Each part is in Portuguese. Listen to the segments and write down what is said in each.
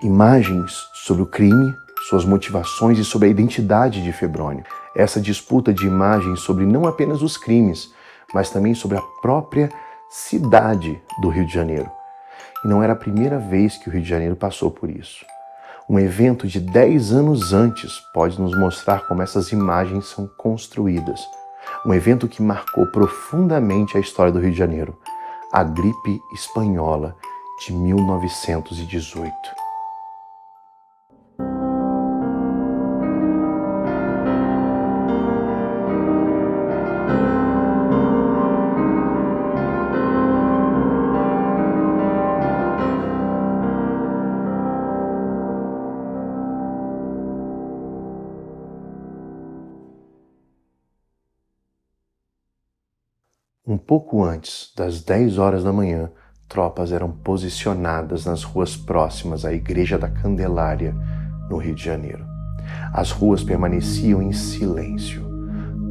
Imagens sobre o crime, suas motivações e sobre a identidade de Febrônio. Essa disputa de imagens sobre não apenas os crimes, mas também sobre a própria cidade do Rio de Janeiro. E não era a primeira vez que o Rio de Janeiro passou por isso. Um evento de 10 anos antes pode nos mostrar como essas imagens são construídas. Um evento que marcou profundamente a história do Rio de Janeiro, a gripe espanhola de 1918. Um pouco antes das 10 horas da manhã, tropas eram posicionadas nas ruas próximas à Igreja da Candelária, no Rio de Janeiro. As ruas permaneciam em silêncio.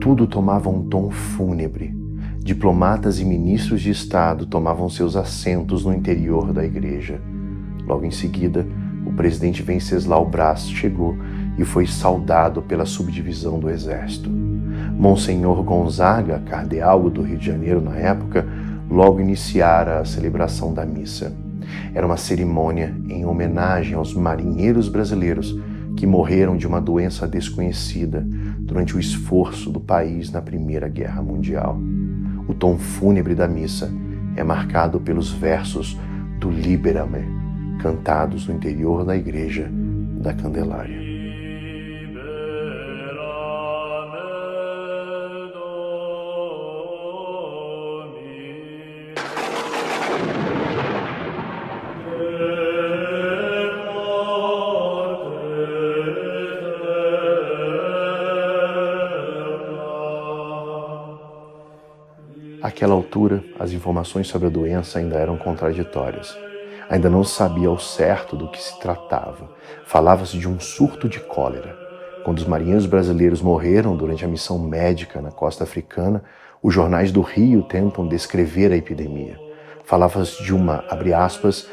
Tudo tomava um tom fúnebre. Diplomatas e ministros de Estado tomavam seus assentos no interior da igreja. Logo em seguida, o presidente Venceslau Braz chegou e foi saudado pela subdivisão do Exército. Monsenhor Gonzaga, cardeal do Rio de Janeiro na época, logo iniciara a celebração da missa. Era uma cerimônia em homenagem aos marinheiros brasileiros que morreram de uma doença desconhecida durante o esforço do país na Primeira Guerra Mundial. O tom fúnebre da missa é marcado pelos versos do Libera-me, cantados no interior da Igreja da Candelária. Àquela altura, as informações sobre a doença ainda eram contraditórias. Ainda não se sabia ao certo do que se tratava. Falava-se de um surto de cólera. Quando os marinheiros brasileiros morreram durante a missão médica na costa africana, os jornais do Rio tentam descrever a epidemia. Falava-se de uma, abre aspas,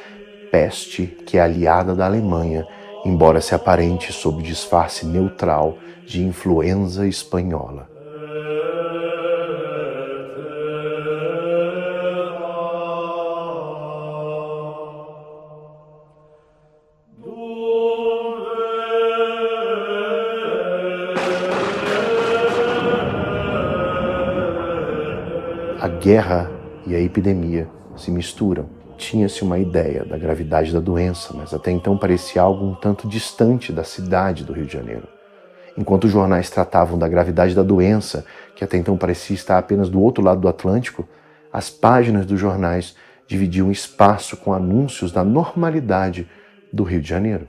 peste que é aliada da Alemanha, embora se aparente sob disfarce neutral de influenza espanhola. A guerra e a epidemia se misturam. Tinha-se uma ideia da gravidade da doença, mas até então parecia algo um tanto distante da cidade do Rio de Janeiro. Enquanto os jornais tratavam da gravidade da doença, que até então parecia estar apenas do outro lado do Atlântico, as páginas dos jornais dividiam espaço com anúncios da normalidade do Rio de Janeiro.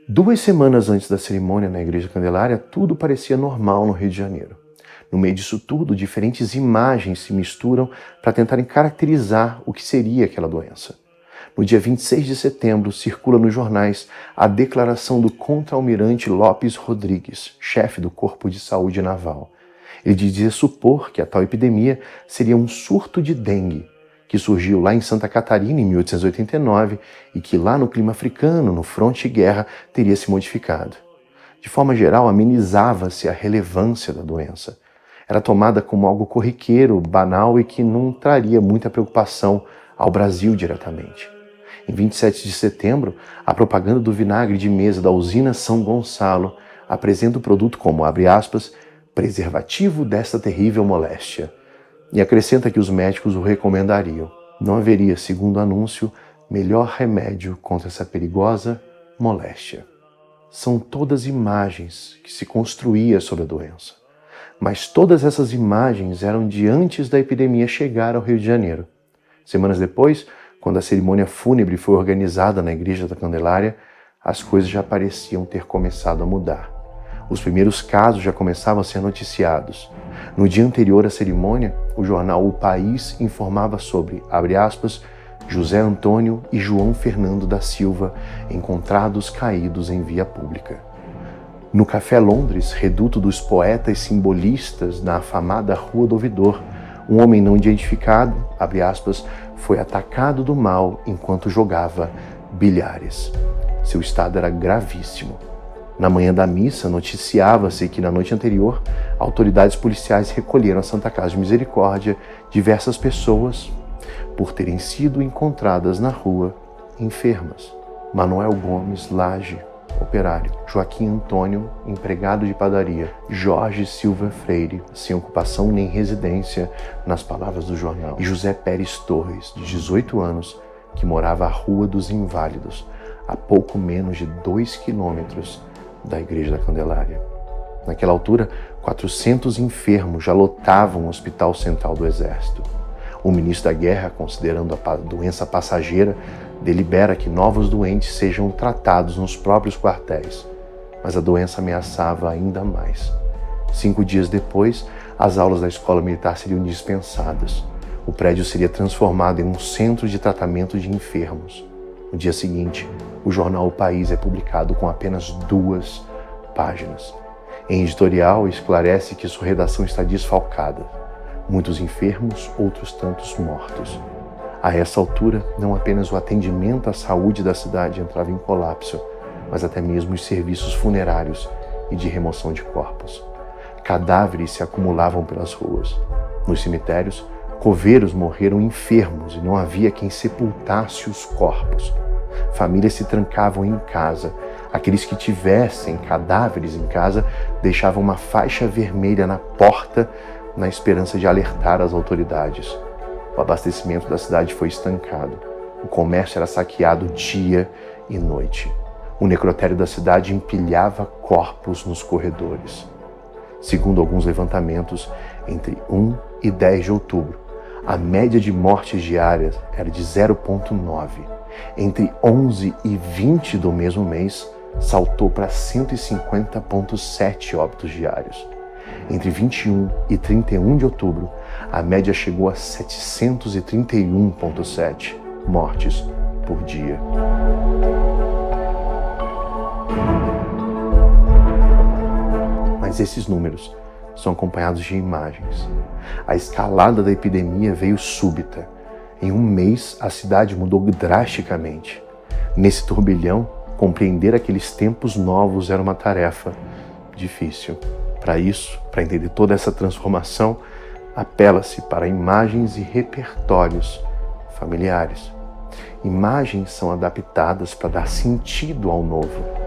2 semanas antes da cerimônia na Igreja Candelária, tudo parecia normal no Rio de Janeiro. No meio disso tudo, diferentes imagens se misturam para tentarem caracterizar o que seria aquela doença. No dia 26 de setembro, circula nos jornais a declaração do contra-almirante Lopes Rodrigues, chefe do Corpo de Saúde Naval. Ele dizia supor que a tal epidemia seria um surto de dengue, que surgiu lá em Santa Catarina em 1889 e que lá no clima africano, no fronte de guerra, teria se modificado. De forma geral, amenizava-se a relevância da doença. Era tomada como algo corriqueiro, banal e que não traria muita preocupação ao Brasil diretamente. Em 27 de setembro, a propaganda do vinagre de mesa da usina São Gonçalo apresenta o produto como, abre aspas, preservativo desta terrível moléstia, e acrescenta que os médicos o recomendariam. Não haveria, segundo o anúncio, melhor remédio contra essa perigosa moléstia. São todas imagens que se construía sobre a doença. Mas todas essas imagens eram de antes da epidemia chegar ao Rio de Janeiro. Semanas depois, quando a cerimônia fúnebre foi organizada na Igreja da Candelária, as coisas já pareciam ter começado a mudar. Os primeiros casos já começavam a ser noticiados. No dia anterior à cerimônia, o jornal O País informava sobre, abre aspas, José Antônio e João Fernando da Silva encontrados caídos em via pública. No Café Londres, reduto dos poetas simbolistas na afamada Rua do Ouvidor, um homem não identificado, abre aspas, foi atacado do mal enquanto jogava bilhares. Seu estado era gravíssimo. Na manhã da missa, noticiava-se que na noite anterior, autoridades policiais recolheram à Santa Casa de Misericórdia diversas pessoas por terem sido encontradas na rua enfermas. Manuel Gomes Lage, operário. Joaquim Antônio, empregado de padaria. Jorge Silva Freire, sem ocupação nem residência, nas palavras do jornal. E José Pérez Torres, de 18 anos, que morava à Rua dos Inválidos, a pouco menos de 2 quilômetros da Igreja da Candelária. Naquela altura, 400 enfermos já lotavam o Hospital Central do Exército. O ministro da Guerra, considerando a doença passageira, delibera que novos doentes sejam tratados nos próprios quartéis. Mas a doença ameaçava ainda mais. 5 dias depois, as aulas da escola militar seriam dispensadas. O prédio seria transformado em um centro de tratamento de enfermos. No dia seguinte, o jornal O País é publicado com apenas 2 páginas. Em editorial, esclarece que sua redação está desfalcada. Muitos enfermos, outros tantos mortos. A essa altura, não apenas o atendimento à saúde da cidade entrava em colapso, mas até mesmo os serviços funerários e de remoção de corpos. Cadáveres se acumulavam pelas ruas. Nos cemitérios, coveiros morreram enfermos e não havia quem sepultasse os corpos. Famílias se trancavam em casa. Aqueles que tivessem cadáveres em casa deixavam uma faixa vermelha na porta na esperança de alertar as autoridades. O abastecimento da cidade foi estancado. O comércio era saqueado dia e noite. O necrotério da cidade empilhava corpos nos corredores. Segundo alguns levantamentos, entre 1 e 10 de outubro, a média de mortes diárias era de 0,9. Entre 11 e 20 do mesmo mês, saltou para 150,7 óbitos diários. Entre 21 e 31 de outubro, a média chegou a 731,7 mortes por dia. Mas esses números são acompanhados de imagens. A escalada da epidemia veio súbita. Em um mês, a cidade mudou drasticamente. Nesse turbilhão, compreender aqueles tempos novos era uma tarefa difícil. Para isso, para entender toda essa transformação, apela-se para imagens e repertórios familiares. Imagens são adaptadas para dar sentido ao novo.